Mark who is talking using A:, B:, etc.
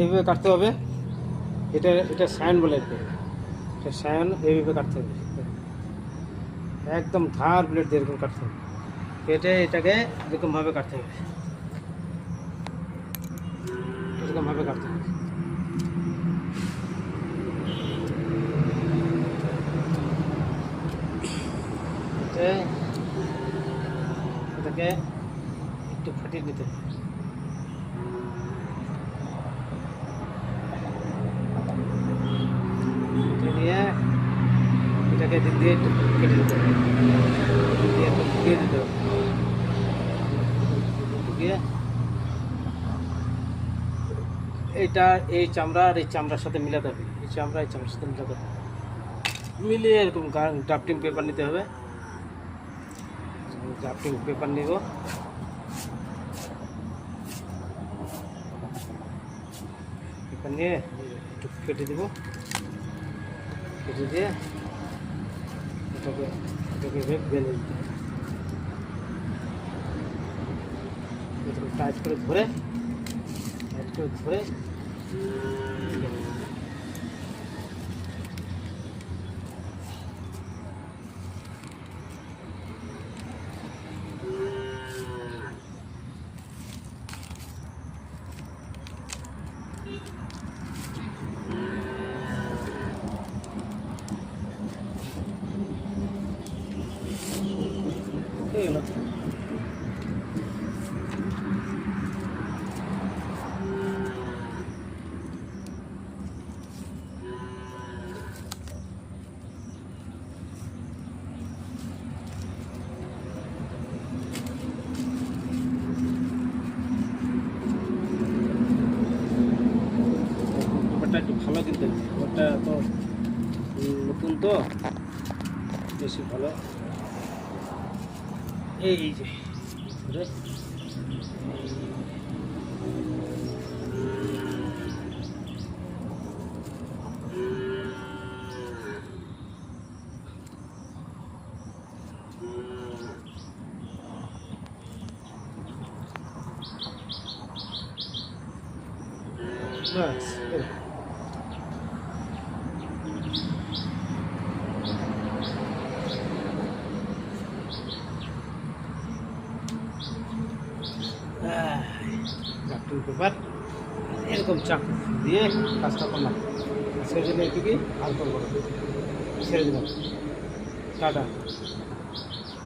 A: এইভাবে কাটতে হবে। এটা সায়ন বলে আর কি, এটা সায়ন, এইভাবে কাটতে হবে, একদম ধার ব্লেড দিয়ে এরকম কাটতে হবে, কেটে এটাকে এরকমভাবে কাটতে হবে, এরকমভাবে কাটতে হবে। এটাকে একটু ফাটিয়ে দিতে হবে, দিয়ে এটাকে দিক দিয়ে একটু কেটে দিতে হবে, দিয়ে একটু ঢুকিয়ে দিতে হবে, ঢুকিয়ে এইটা এই চামড়া আর এই চামড়ার সাথে মিলাতে হবে, এই চামড়া এই চামড়ার সাথে মিলাতে হবে, মিলিয়ে এরকম ড্রাফটিং পেপার নিতে হবে। ড্রাফটিং পেপার নিব, পেপার নিয়ে একটু কেটে দেব, কেটে দিয়ে এটাকে বেঁধে দিতে হবে, এটাকে টাইট করে ধরে হয়ে গেল। ব্যাপারটা একটু ভালো, কিন্তু ব্যাপারটা তো নতুন তো বেশি ভালো। এই যে ধরে ব্যাস, ড্রাফটিং পেপার এরকম চাকু দিয়ে কাজটা করলাম, সেই জন্য এটুকুই আর করবো না, ছেড়ে দিলাম, টাটা।